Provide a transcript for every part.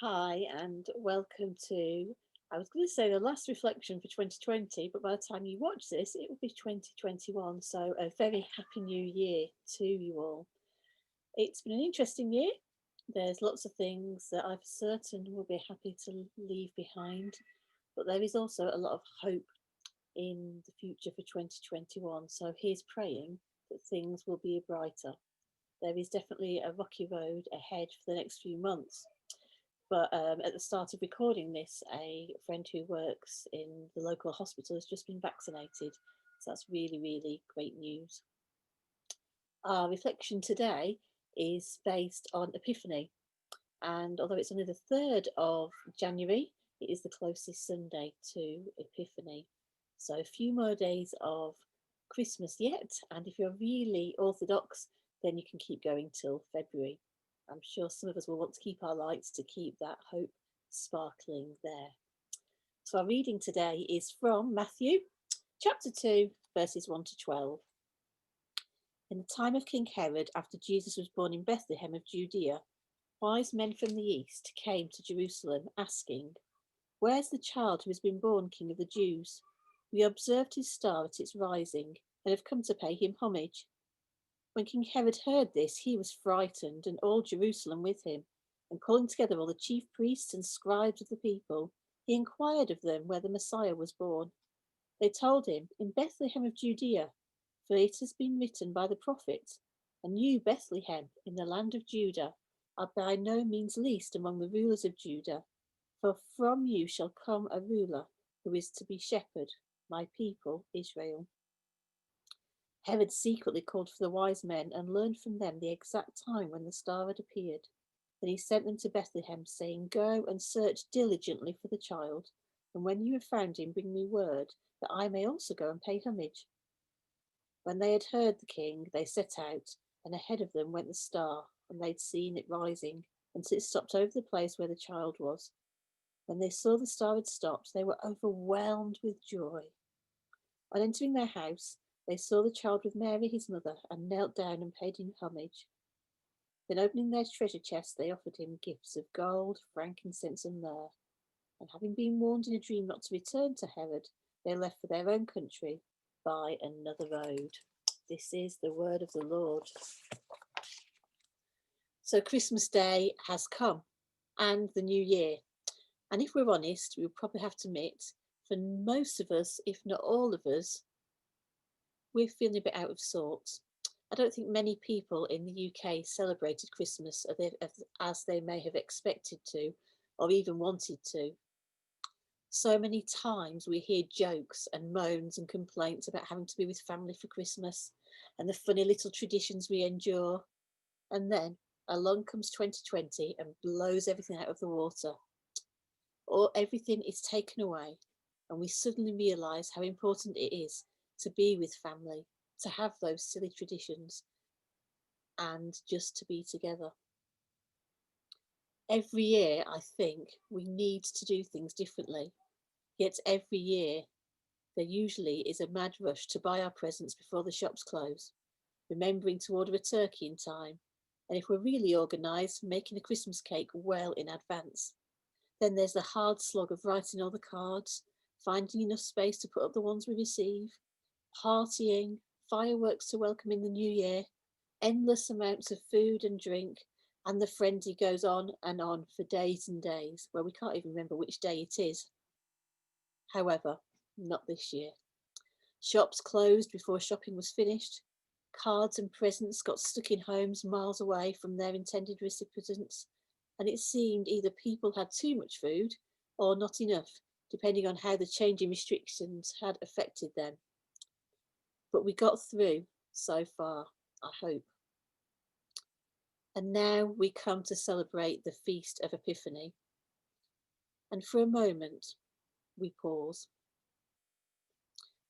Hi, and welcome to, I was going to say the last reflection for 2020, but by the time you watch this, it will be 2021. So, a very happy new year to you all. It's been an interesting year. There's lots of things that I'm certain will be happy to leave behind, but there is also a lot of hope in the future for 2021. So, here's praying that things will be brighter. There is definitely a rocky road ahead for the next few months, but at the start of recording this, a friend who works in the local hospital has just been vaccinated. So that's really, really great news. Our reflection today is based on Epiphany. And although it's only the 3rd of January, it is the closest Sunday to Epiphany. So a few more days of Christmas yet. And if you're really orthodox, then you can keep going till February. I'm sure some of us will want to keep our lights to keep that hope sparkling there. So our reading today is from Matthew chapter 2, verses 1 to 12. In the time of King Herod, after Jesus was born in Bethlehem of Judea, wise men from the east came to Jerusalem, asking, "Where's the child who has been born King of the Jews? We observed his star at its rising and have come to pay him homage." When King Herod heard this, he was frightened, and all Jerusalem with him. And calling together all the chief priests and scribes of the people, he inquired of them where the Messiah was born. They told him, "In Bethlehem of Judea, for it has been written by the prophet, and you, Bethlehem, in the land of Judah, are by no means least among the rulers of Judah, for from you shall come a ruler who is to be shepherd my people Israel." Herod secretly called for the wise men and learned from them the exact time when the star had appeared. Then he sent them to Bethlehem, saying, "Go and search diligently for the child, and when you have found him, bring me word, that I may also go and pay homage." When they had heard the king, they set out, and ahead of them went the star, and they'd seen it rising, until it stopped over the place where the child was. When they saw the star had stopped, they were overwhelmed with joy. On entering their house, they saw the child with Mary his mother, and knelt down and paid him homage. Then opening their treasure chest, they offered him gifts of gold, frankincense, and myrrh. And having been warned in a dream not to return to Herod, they left for their own country by another road. This is the word of the Lord. So Christmas Day has come, and the new year. And if we're honest, we'll probably have to admit, for most of us, if not all of us, we're feeling a bit out of sorts. I don't think many people in the UK celebrated Christmas as they may have expected to or even wanted to. So many times we hear jokes and moans and complaints about having to be with family for Christmas and the funny little traditions we endure. And then along comes 2020 and blows everything out of the water. Or everything is taken away, and we suddenly realise how important it is to be with family, to have those silly traditions, and just to be together. Every year, I think we need to do things differently, yet every year there usually is a mad rush to buy our presents before the shops close, remembering to order a turkey in time, and if we're really organised, making a Christmas cake well in advance. Then there's the hard slog of writing all the cards, finding enough space to put up the ones we receive, partying, fireworks to welcome in the new year, endless amounts of food and drink, and the frenzy goes on for days and days, where we can't even remember which day it is. However, not this year. Shops closed before shopping was finished. Cards and presents got stuck in homes miles away from their intended recipients, and it seemed either people had too much food or not enough, depending on how the changing restrictions had affected them. But we got through so far, I hope. And now we come to celebrate the Feast of Epiphany. And for a moment, we pause.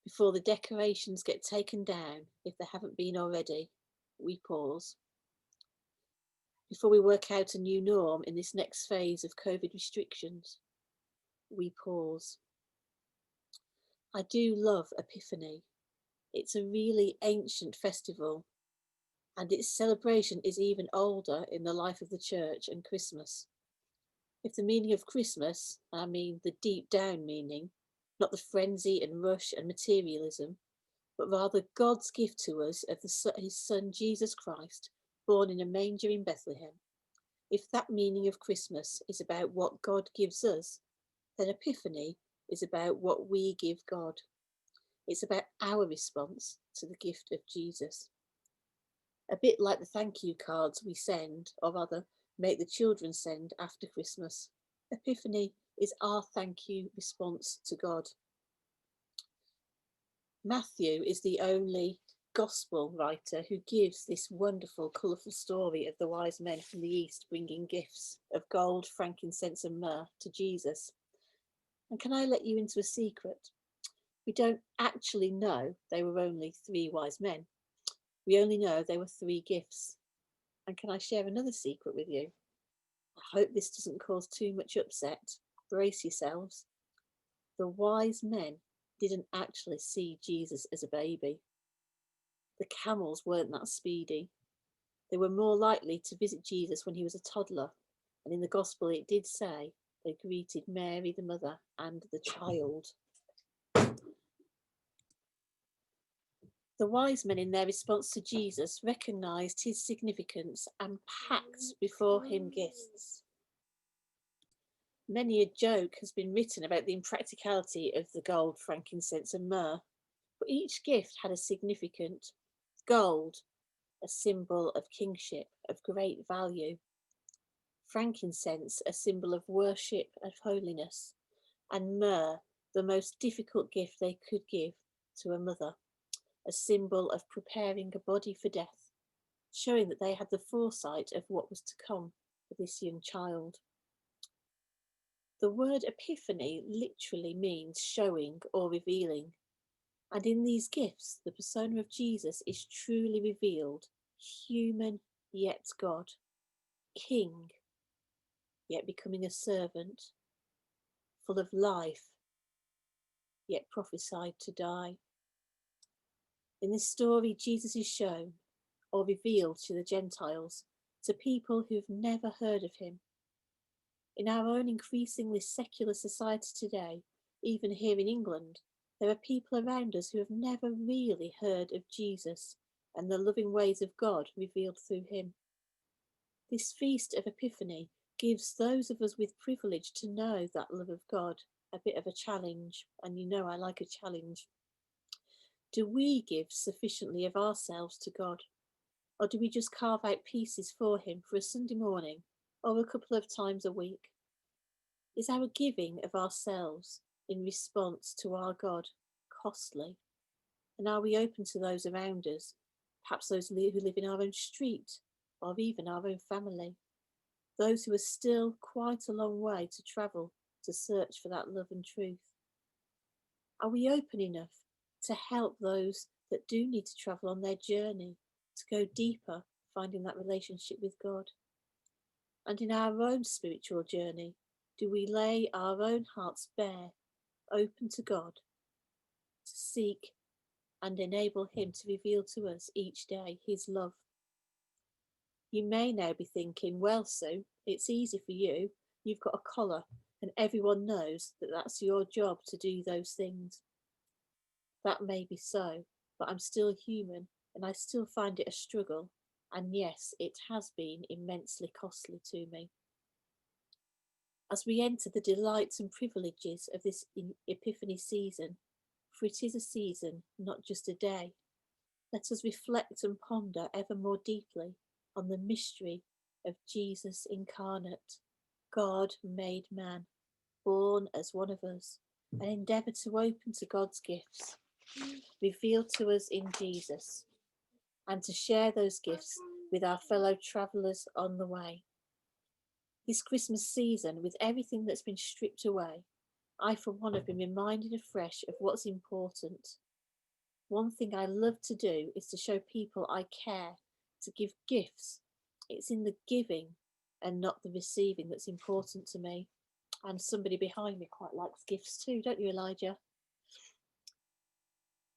Before the decorations get taken down, if they haven't been already, we pause. Before we work out a new norm in this next phase of COVID restrictions, we pause. I do love Epiphany. It's a really ancient festival, and its celebration is even older in the life of the church and Christmas. If the meaning of Christmas, I mean the deep down meaning, not the frenzy and rush and materialism, but rather God's gift to us of his Son Jesus Christ, born in a manger in Bethlehem, if that meaning of Christmas is about what God gives us, then Epiphany is about what we give God. It's about our response to the gift of Jesus. A bit like the thank you cards we send, or rather, make the children send after Christmas. Epiphany is our thank you response to God. Matthew is the only gospel writer who gives this wonderful, colourful story of the wise men from the east bringing gifts of gold, frankincense, and myrrh to Jesus. And can I let you into a secret? We don't actually know they were only 3 wise men. We only know there were 3 gifts. And can I share another secret with you? I hope this doesn't cause too much upset. Brace yourselves. The wise men didn't actually see Jesus as a baby. The camels weren't that speedy. They were more likely to visit Jesus when he was a toddler, and in the Gospel it did say they greeted Mary, the mother, and the child. The wise men, in their response to Jesus, recognised his significance and packed before him gifts. Many a joke has been written about the impracticality of the gold, frankincense, and myrrh, but each gift had a significant. Gold, a symbol of kingship, of great value. Frankincense, a symbol of worship and holiness. And myrrh, the most difficult gift they could give to a mother, a symbol of preparing a body for death, showing that they had the foresight of what was to come for this young child. The word epiphany literally means showing or revealing. And in these gifts, the persona of Jesus is truly revealed, human yet God, king yet becoming a servant, full of life yet prophesied to die. In this story, Jesus is shown or revealed to the Gentiles, to people who've never heard of him. In our own increasingly secular society today, even here in England, there are people around us who have never really heard of Jesus and the loving ways of God revealed through him. This feast of Epiphany gives those of us with privilege to know that love of God a bit of a challenge, and you know I like a challenge. Do we give sufficiently of ourselves to God? Or do we just carve out pieces for him for a Sunday morning or a couple of times a week? Is our giving of ourselves in response to our God costly? And are we open to those around us, perhaps those who live in our own street or even our own family, those who are still quite a long way to travel to search for that love and truth? Are we open enough to help those that do need to travel on their journey, to go deeper, finding that relationship with God? And in our own spiritual journey, do we lay our own hearts bare, open to God, to seek and enable him to reveal to us each day his love? You may now be thinking, well, Sue, it's easy for you. You've got a collar and everyone knows that that's your job to do those things. That may be so, but I'm still human and I still find it a struggle. And yes, it has been immensely costly to me. As we enter the delights and privileges of this Epiphany season, for it is a season, not just a day, let us reflect and ponder ever more deeply on the mystery of Jesus incarnate, God made man, born as one of us, and endeavour to open to God's gifts, revealed to us in Jesus, and to share those gifts with our fellow travellers on the way. This Christmas season, with everything that's been stripped away, I for one have been reminded afresh of what's important. One thing I love to do is to show people I care, to give gifts. It's in the giving and not the receiving that's important to me. And somebody behind me quite likes gifts too, don't you, Elijah?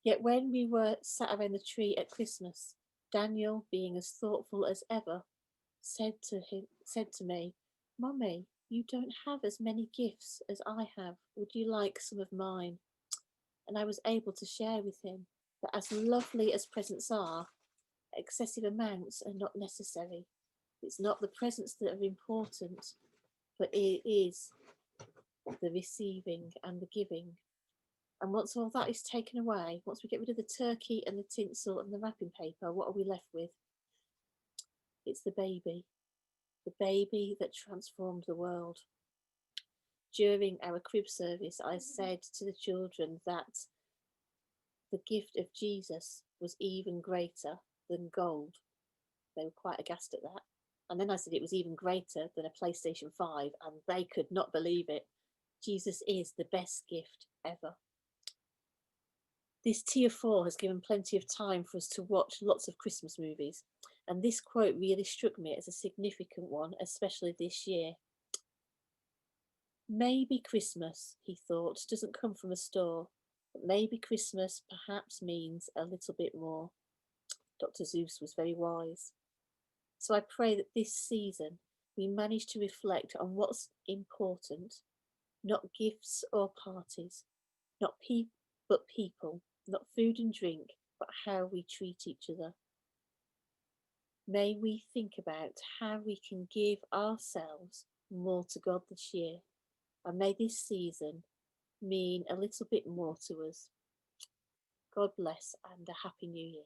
Yet when we were sat around the tree at Christmas, Daniel, being as thoughtful as ever, said to me, "Mummy, You don't have as many gifts as I have. Would you like some of mine? And I was able to share with him that as lovely as presents are, excessive amounts are not necessary. It's not the presents that are important, but it is the receiving and the giving. And once all that is taken away, once we get rid of the turkey and the tinsel and the wrapping paper, what are we left with? It's the baby that transformed the world. During our crib service, I said to the children that the gift of Jesus was even greater than gold. They were quite aghast at that. And then I said it was even greater than a PlayStation 5, and they could not believe it. Jesus is the best gift ever. This tier 4 has given plenty of time for us to watch lots of Christmas movies, and this quote really struck me as a significant one, especially this year. Maybe Christmas, he thought, doesn't come from a store, but maybe Christmas perhaps means a little bit more. Dr. Seuss was very wise. So I pray that this season we manage to reflect on what's important, not gifts or parties, not but people, not food and drink, but how we treat each other. May we think about how we can give ourselves more to God this year, and may this season mean a little bit more to us. God bless and a happy new year.